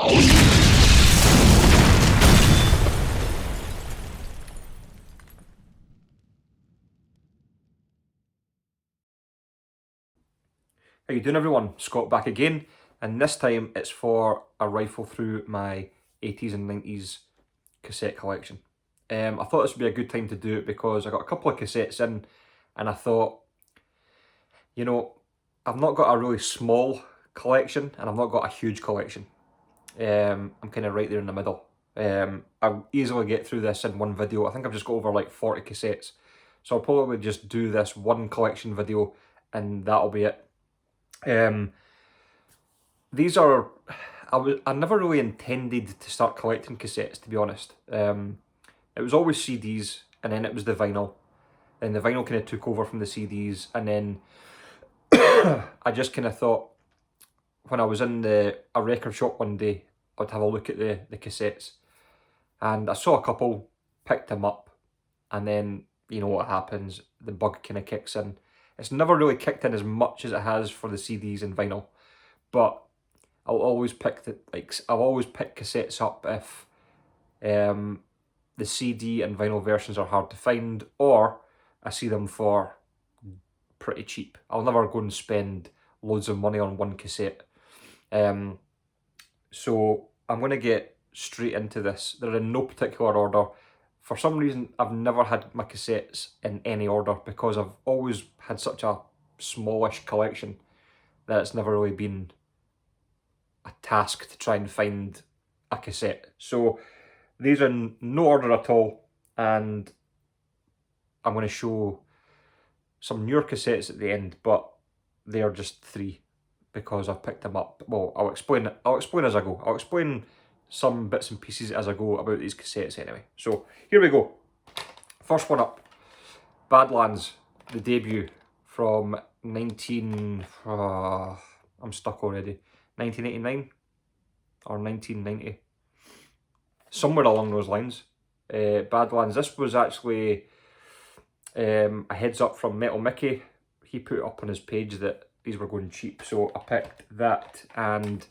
How you doing, everyone? Scott back again, and this time it's for a rifle through my 80s and 90s cassette collection. I thought this would be a good time to do it because I got a couple of cassettes in, and I thought, you know, I've not got a really small collection and I've not got a huge collection. I'm kind of right there in the middle. I'll easily get through this in one video. I think I've just got over like 40 cassettes, so I'll probably just do this one collection video and that'll be it. These are, I never really intended to start collecting cassettes, to be honest. It was always CDs, and then it was the vinyl, and the vinyl kind of took over from the CDs, and then I just kind of thought, when I was in a record shop one day, I'd have a look at the cassettes, and I saw a couple, picked them up, and then, you know what happens, the bug kind of kicks in. It's never really kicked in as much as it has for the CDs and vinyl, but I'll always pick I'll always pick cassettes up if the CD and vinyl versions are hard to find, or I see them for pretty cheap. I'll never go and spend loads of money on one cassette. So I'm going to get straight into this. They're in no particular order. For some reason, I've never had my cassettes in any order because I've always had such a smallish collection that it's never really been a task to try and find a cassette. So these are in no order at all, and I'm going to show some newer cassettes at the end, but they are just three because I've picked them up. Well, I'll explain as I go. I'll explain some bits and pieces as I go about these cassettes anyway. So here we go. First one up, Badlands, the debut from I'm stuck already, 1989 or 1990, somewhere along those lines. Badlands, this was actually a heads up from Metal Mickey. He put it up on his page that these were going cheap, so I picked that and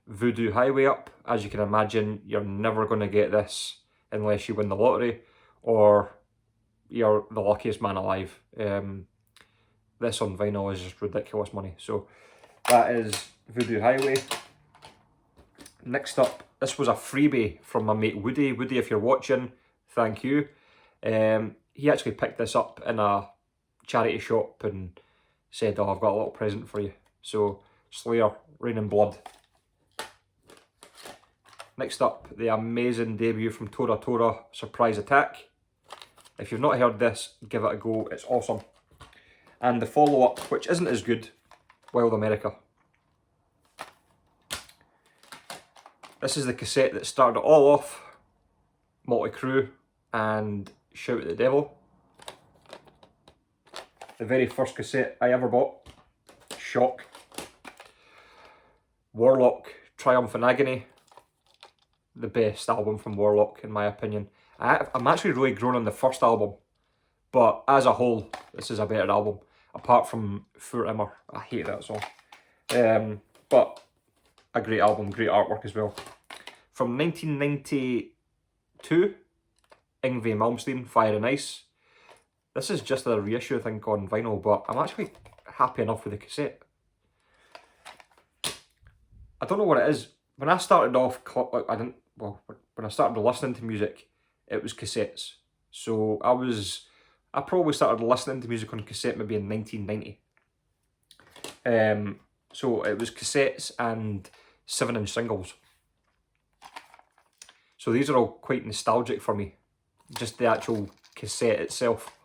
Voodoo Highway up. As you can imagine, you're never going to get this unless you win the lottery or you're the luckiest man alive. This on vinyl is just ridiculous money. So that is Voodoo Highway. Next up, this was a freebie from my mate Woody. Woody, if you're watching, thank you. He actually picked this up in a charity shop and said, oh, I've got a little present for you. So Slayer, Rain and Blood. Next up, the amazing debut from Tora Tora, Surprise Attack. If you've not heard this, give it a go, it's awesome. And the follow-up, which isn't as good, Wild America. This is the cassette that started it all off, Motley Crue and Shout at the Devil. The very first cassette I ever bought, shock. Warlock, Triumph and Agony. The best album from Warlock, in my opinion. I'm actually really grown on the first album, but as a whole, this is a better album. Apart from Forever, I hate that song. But a great album, great artwork as well. From 1992, Yngwie Malmsteen, Fire and Ice. This is just a reissue, I think, on vinyl, but I'm actually happy enough with the cassette. I don't know what it is. When I started off, when I started listening to music, it was cassettes. So I probably started listening to music on cassette maybe in 1990. So it was cassettes and 7-inch singles. So these are all quite nostalgic for me, just the actual cassette itself.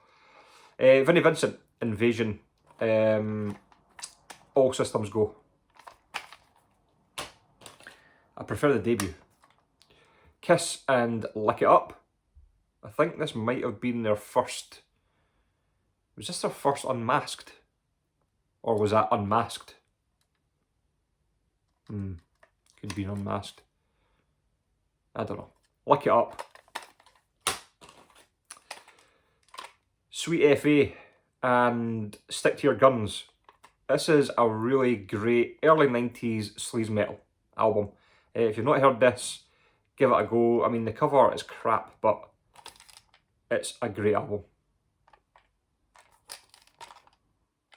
Vinnie Vincent, Invasion, All Systems Go. I prefer the debut. Kiss and Lick It Up. I think this might have been their first... Was this their first Unmasked? Or was that Unmasked? Could be Unmasked. I don't know. Lick It Up. Sweet FA and Stick to Your Guns. This is a really great early 90s sleaze metal album. If you've not heard this, give it a go. I mean, the cover is crap, but it's a great album.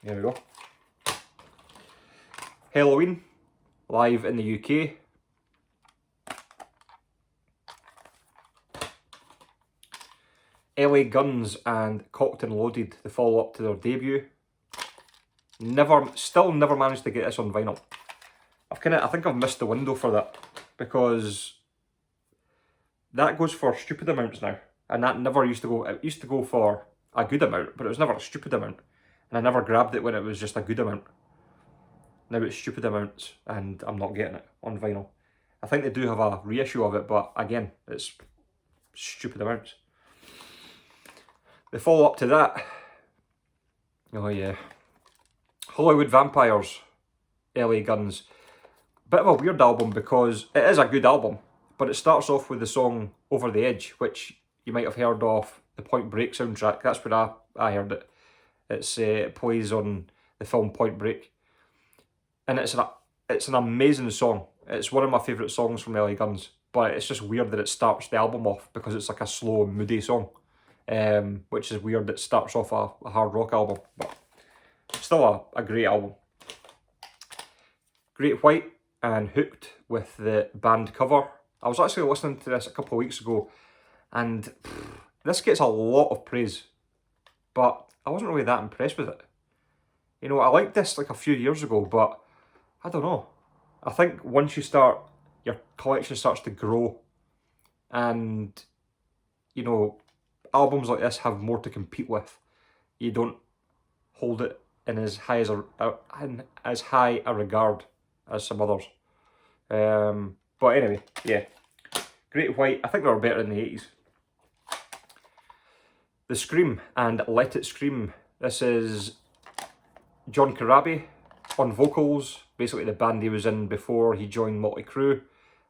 There we go. Halloween, live in the UK. LA Guns and Cocked and Loaded, the follow-up to their debut. Still never managed to get this on vinyl. I think I've missed the window for that, because that goes for stupid amounts now, and that never used to go. It used to go for a good amount, but it was never a stupid amount, and I never grabbed it when it was just a good amount. Now it's stupid amounts, and I'm not getting it on vinyl. I think they do have a reissue of it, but again, it's stupid amounts. The follow-up to that, oh yeah, Hollywood Vampires, LA Guns. Bit of a weird album, because it is a good album, but it starts off with the song Over the Edge, which you might have heard off the Point Break soundtrack. That's where I heard it. It plays on the film Point Break. And it's an amazing song. It's one of my favourite songs from LA Guns, but it's just weird that it starts the album off, because it's like a slow, moody song. Which is weird that it starts off a hard rock album, but still a great album. Great White and Hooked with the band cover. I was actually listening to this a couple of weeks ago, and this gets a lot of praise, but I wasn't really that impressed with it. You know, I liked this like a few years ago, but I don't know. I think once you start, your collection starts to grow, and, you know, albums like this have more to compete with. You don't hold it in as high a regard as some others. But anyway, yeah. Great White, I think they were better in the 80s. The Scream and Let It Scream. This is John Corabi on vocals, basically the band he was in before he joined Motley Crue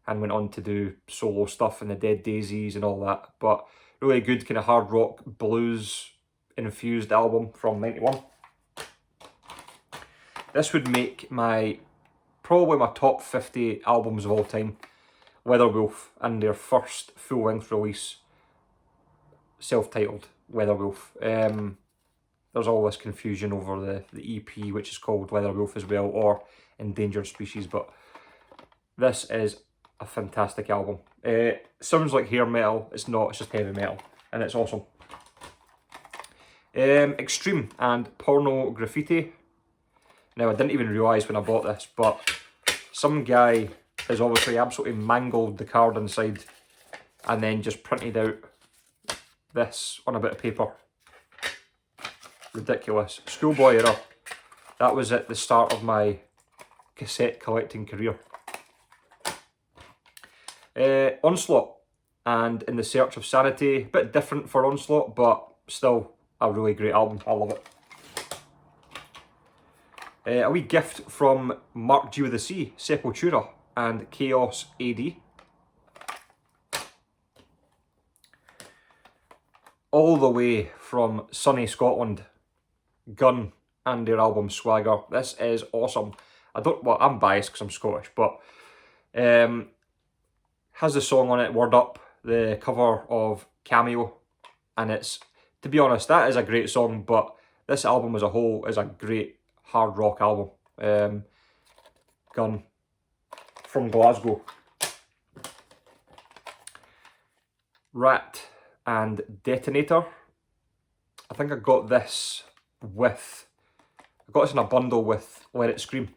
and went on to do solo stuff in the Dead Daisies and all that. But really good kind of hard rock blues infused album from '91. This would make probably my top 50 albums of all time. Weatherwolf and their first full-length release, self-titled Weatherwolf. There's all this confusion over the EP, which is called Weatherwolf as well, or Endangered Species, but this is a fantastic album. Sounds like hair metal, it's not, it's just heavy metal, and it's awesome. Extreme and Porno Graffiti. Now, I didn't even realise when I bought this, but some guy has obviously absolutely mangled the card inside and then just printed out this on a bit of paper. Ridiculous. Schoolboy era. That was at the start of my cassette collecting career. Onslaught and In the Search of Sanity. A bit different for Onslaught, but still a really great album. I love it. A wee gift from Mark G with a C, Sepultura and Chaos AD. All the way from sunny Scotland, Gun and their album Swagger. This is awesome. I'm biased because I'm Scottish, but has the song on it, Word Up, the cover of Cameo, and it's, to be honest, that is a great song, but this album as a whole is a great hard rock album. Gun from Glasgow. Rat and Detonator. I think I got this in a bundle with Let It Scream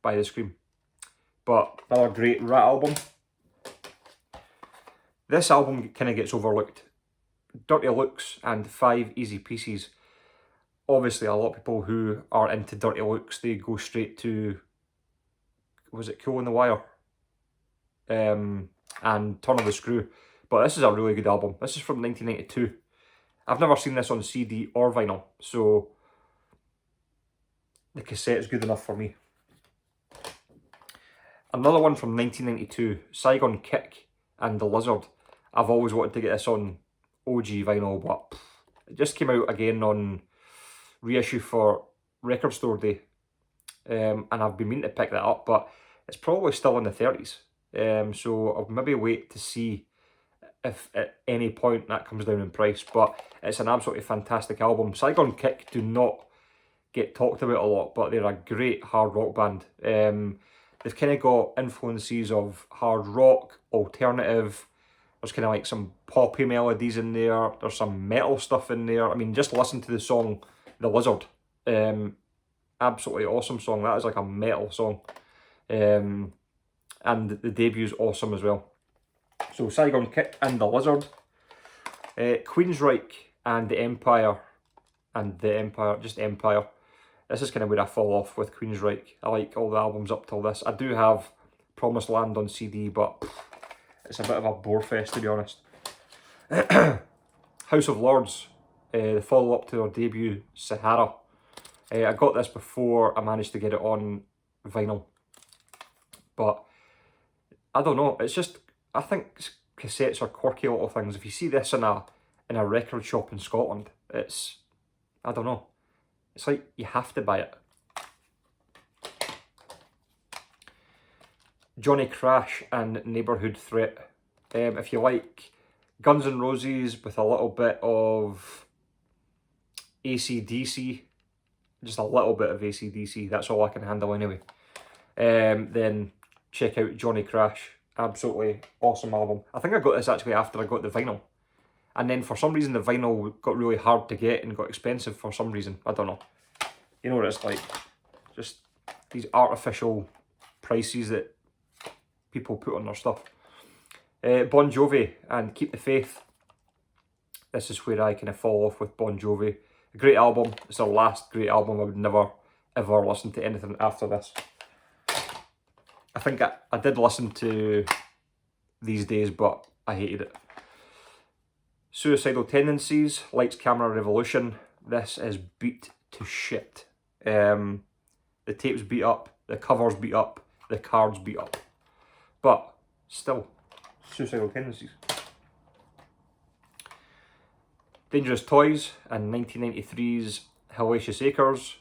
by The Scream. But another great Rat album. This album kind of gets overlooked. Dirty Looks and 5 Easy Pieces. Obviously, a lot of people who are into Dirty Looks, they go straight to, was it Cool in the Wire? And Turn of the Screw. But this is a really good album. This is from 1992. I've never seen this on CD or vinyl, so the cassette is good enough for me. Another one from 1992, Saigon Kick and The Lizard. I've always wanted to get this on OG vinyl, but it just came out again on reissue for Record Store Day. And I've been meaning to pick that up, but it's probably still in the 30s. so I'll maybe wait to see if at any point that comes down in price, but it's an absolutely fantastic album. Saigon Kick do not get talked about a lot, but they're a great hard rock band. They've kind of got influences of hard rock, alternative, there's kind of like some poppy melodies in there, there's some metal stuff in there. I mean, just listen to the song The Lizard. Absolutely awesome song. That is like a metal song. And the debute's awesome as well. So Saigon Kick and The Lizard. Queensryche and The Empire. Just Empire. This is kind of where I fall off with Queensryche. I like all the albums up till this. I do have Promised Land on CD, but it's a bit of a bore fest, to be honest. House of Lords, the follow-up to their debut, Sahara. I got this before I managed to get it on vinyl. But I don't know, it's just, I think cassettes are quirky little things. If you see this in a record shop in Scotland, it's, I don't know, it's like you have to buy it. Johnny Crash and Neighbourhood Threat. If you like Guns N' Roses with a little bit of AC/DC, just a little bit of AC/DC, that's all I can handle anyway, then check out Johnny Crash. Absolutely awesome album. I think I got this actually after I got the vinyl. And then for some reason the vinyl got really hard to get and got expensive for some reason. I don't know. You know what it's like. Just these artificial prices that people put on their stuff. Bon Jovi and Keep the Faith. This is where I kind of fall off with Bon Jovi. A great album. It's their last great album. I would never ever listen to anything after this. I think I did listen to These Days, but I hated it. Suicidal Tendencies, Lights Camera Revolution. This is beat to shit. The tape's beat up, the cover's beat up, the card's beat up. But still, Suicidal Tendencies. Dangerous Toys and 1993's Hellacious Acres.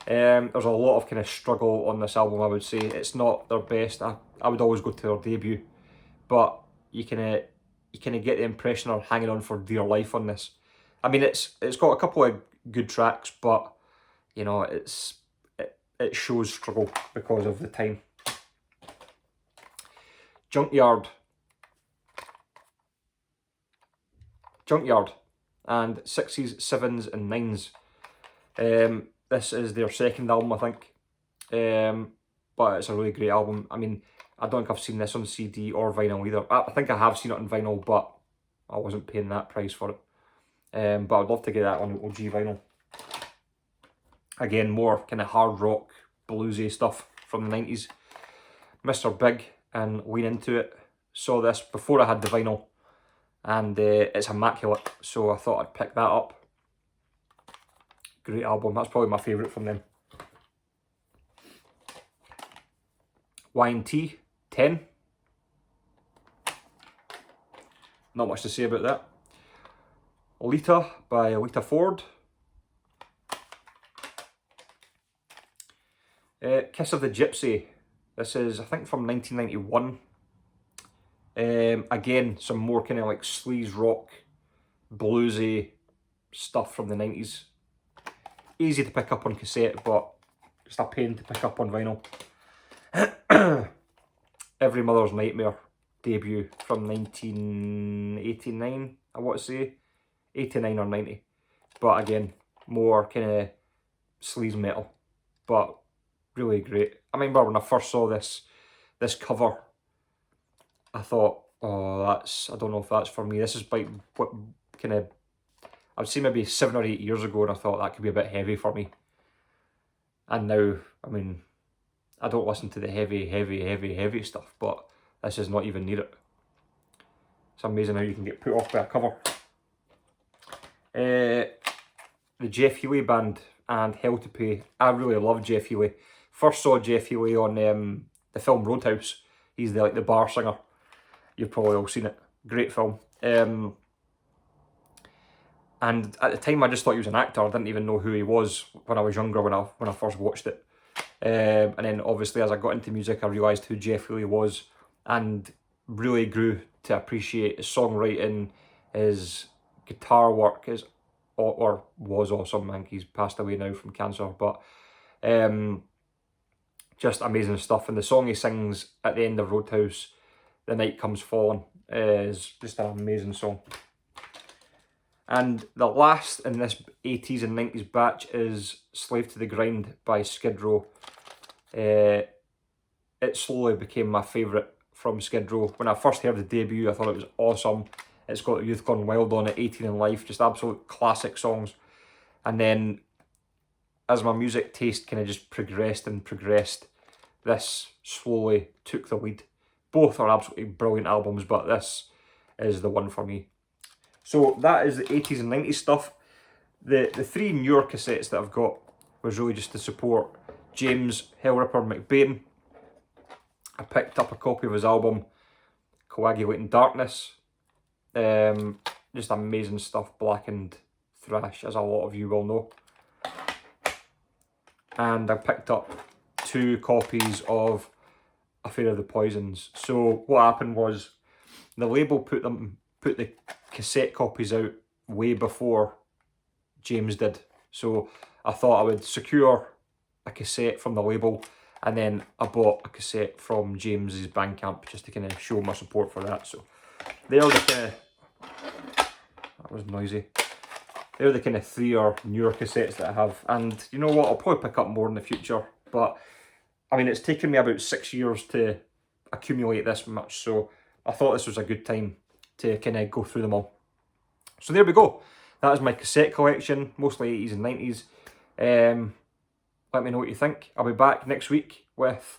There's a lot of kind of struggle on this album, I would say. It's not their best. I would always go to their debut, but you kind of get the impression they're hanging on for dear life on this. I mean, it's got a couple of good tracks, but you know, it shows struggle because of the time. Junkyard and 6's, 7's and 9's. This is their second album, I think, but it's a really great album. I mean, I don't think I've seen this on CD or vinyl either. I think I have seen it on vinyl, but I wasn't paying that price for it. But I'd love to get that on OG vinyl. Again, more kind of hard rock, bluesy stuff from the 90s. Mr. Big and Lean Into It. Saw this before I had the vinyl, and it's immaculate, so I thought I'd pick that up. Great album, that's probably my favourite from them. Y&T, 10. Not much to say about that. Lita by Lita Ford. Kiss of the Gypsy. This is, I think, from 1991. Again, some more kind of like sleaze rock, bluesy stuff from the 90s. Easy to pick up on cassette, but just a pain to pick up on vinyl. Every Mother's Nightmare debut from 1989, I want to say. 89 or 90. But again, more kind of sleaze metal. But really great. I remember when I first saw this cover, I thought, oh, I don't know if that's for me. This is like what kind of, I would say maybe 7 or 8 years ago, and I thought that could be a bit heavy for me. And now, I mean, I don't listen to the heavy stuff, but this is not even near it. It's amazing how you can get put off by a cover. The Jeff Healey Band and Hell to Pay. I really love Jeff Healey. First saw Jeff Healey on the film Roadhouse. He's the bar singer. You've probably all seen it. Great film. And at the time, I just thought he was an actor. I didn't even know who he was when I was younger, when I first watched it. And then obviously, as I got into music, I realised who Jeff Healey was. and really grew to appreciate his songwriting, his guitar work, or was awesome. Man, he's passed away now from cancer, but just amazing stuff. And the song he sings at the end of Roadhouse, "The Night Comes Falling," is just an amazing song. And the last in this 80s and 90s batch is "Slave to the Grind" by Skid Row. It slowly became my favourite from Skid Row. When I first heard the debut, I thought it was awesome. It's got Youth Gone Wild on it, 18 in Life, just absolute classic songs. And then as my music taste kind of just progressed and progressed, this slowly took the lead. Both are absolutely brilliant albums, but this is the one for me. So that is the 80s and 90s stuff. The three newer cassettes that I've got was really just to support James Hellripper McBain. I picked up a copy of his album, Coagulating Darkness. Just amazing stuff, blackened thrash, as a lot of you will know. And I picked up 2 copies of Affair of the Poisons. So what happened was the label put the cassette copies out way before James did. So I thought I would secure a cassette from the label, and then I bought a cassette from James's Bandcamp just to kind of show my support for that. So they're the kind of, that was noisy. They're the kind of 3 or newer cassettes that I have. And you know what, I'll probably pick up more in the future. But I mean, it's taken me about 6 years to accumulate this much. So I thought this was a good time to kind of go through them all. So there we go. That is my cassette collection, mostly 80s and 90s. Let me know what you think. I'll be back next week with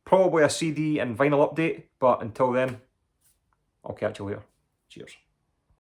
probably a CD and vinyl update. But until then, I'll catch you later. Cheers.